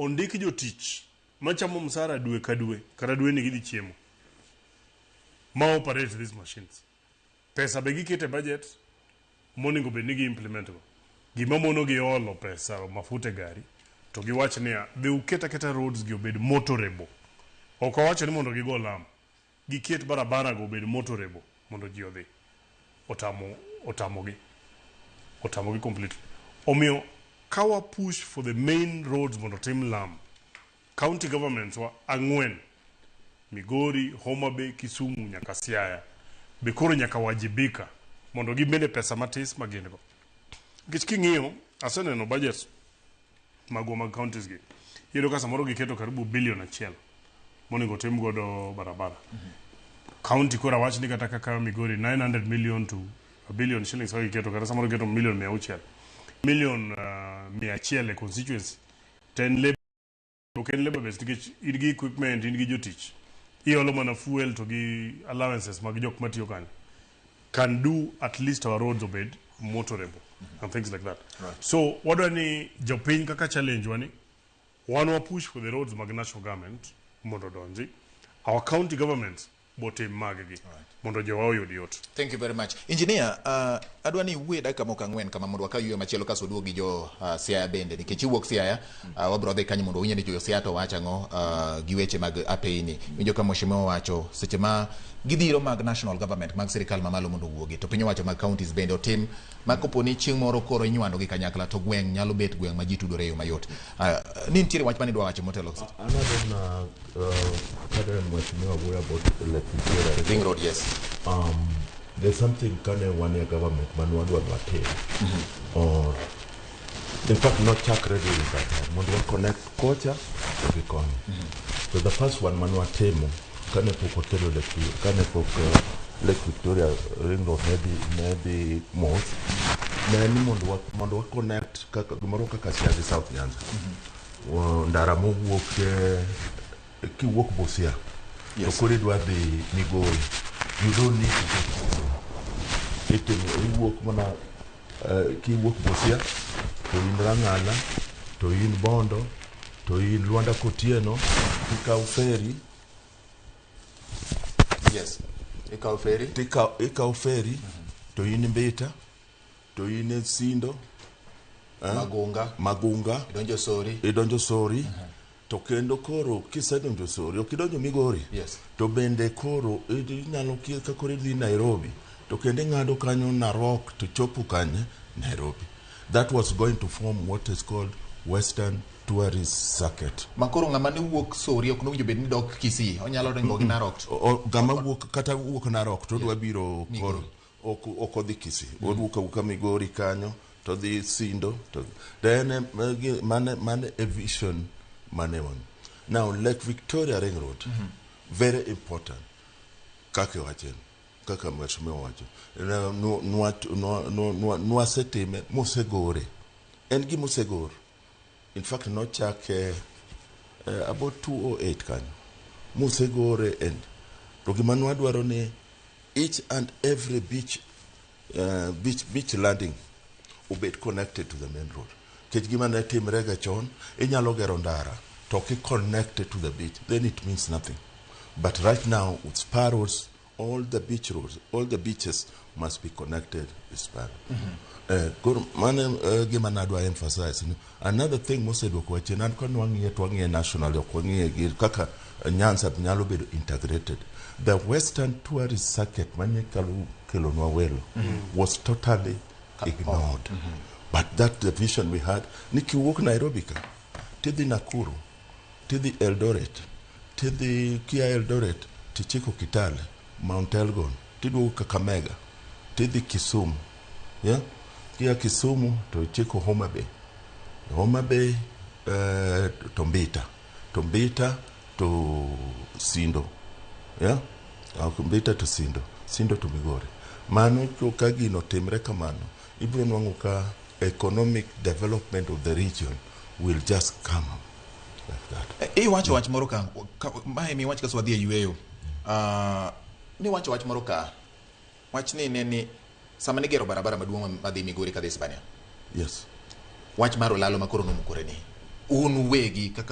ondiki jotich machamo msara dwe ka dwe kata dwe ni gidhi chiemo ma operate these machines. Pesa be gikete budget moningo be nigi implement go. Gima mono gi olo pesa mafute gari to giwach niya be uketa roads gi obed motorable. Ok owacho ni mondo gigo lam. Giket barabara go obed motorable mondo ji odhi. Otamogi completely. Omiyo kawa push for the main roads mondo tim lam. County governments wa ang'wen Migori, Homa Bay, Kisumu, nyaka Siaya be koro nyaka wajibika mondo gibende pesa matis magin go. Nikech king'iyo aseneno budgets mag counties gi. Iyudo ka samoro giketo karibu bilion 1 monego tim godo barabara. County kora wach ni kata kaka Migori 900 million to a billion shillings wagi keto kata samoro keto million 600 million 100 constituency 10 labor token labor based nikech idgi equipment idgi jotich iolo mana fuel to gi allowances mag jok matiyo kanyo can do at least our roads obed motorable and things like that. Right. So what do ni jopiny kaka challenge wani one push for the roads mag national government mondo donji our county governments bote maggi mondo jowa yud yot. Thank you very much. Engineer, adwani uwe dakika moko ang'wen kama mondo wakayo machielo kaso duogi jo Siaya bende nikech iwuok Siaya wabro dhi kanyo mondo unyeni jo Siaya to wachango gi weche mag apeini. Winjo ka mheshimiwa wacho seche ma gidhiro mag national government mag sirikal mamalo mondo wuogi to piny wacho mag counties bende otim makoponi chieng' moro koro inywando gi kanyakla to gweng' nyalo bet gweng' ma ji tudore yo mayot. Ni nitiere wach mane dwa wacho motelo. Another mheshimiwa wuoyo about the Ring Road, yes. There's something kind of one year government manual take or in fact not check ready with that when we connect culture to the economy. So the first one manual temo kind of Pocotelo kind of Lake Victoria Ring Road maybe most then mondo connect kaka gimoro kaka Siaya South Nyanza ndaramo wuok ki wuok Busia. Yes. So dwa the Migori. You don't need to get it work mana ki work Busia to in Rangala to in Bondo to in Luanda Kotieno Ikau Ferry. Yes. Ikau Ferry. Ikau Ferry to in Beta to in Sindo Magunga Idonjo Sori to kendo koro kisedonjo Sori okidonjo Migori. Yes. To bende koro inyalo ka koro dhi Nairobi to kende ng'ado kanyo Narok to chopo kanye Nairobi. That was going to form what is called Western Tourist Circuit. Makoro ng'ama ni wuok Sori ok nowinjo bed ni dok Kisii onyalo ringo gi Narok. Gama wuok kata wuok Narok to dwa biro koro ok odhi Kisii. Wuok Migori kanyo to dhi Sindo to then mane a vision mane one. Now Lake Victoria Ring Road very important kake wachen kaka mheshimiwa wacho nwasetime mosegore en gi mosegor in fact no chake about 208 kanyo mosegore and to gima nwadwaro ni each and every beach landing obed connected to the main road kech gima ne timrega chon inyalo gero ndara to ki connected to the beach then it means nothing. But right now, with spar roads, all the beach roads, all the beaches must be connected with spar. Emphasize. Another thing, most of the national kaka integrated. The Western Tourist Circuit, was totally ignored. But that the vision we had, Niki walk Nairobi, Tidi Nakuru, Tidi Eldoret. Tidi Kia Eldoret, Tichiko Kitale, Mount Elgon, Tidu Kakamega, Tidi Kisumu, yeah? Kia Kisumu to Chiko Homa Bay. Homa Bay Tombita to Sindo, yeah? Tombita to Sindo to Migori. Manu Kagi no Timreka Manu, Ibro Nwanguka economic development of the region will just come like that. Watch Moroka. Mi watch kaswadhi yueyo. Ni watch Moroka. Watch ni sama nigero barabara maduong madhi Migori kadhi Hispania. Yes. Watch maro lalo makoro no mukoreni. Unu wegi kaka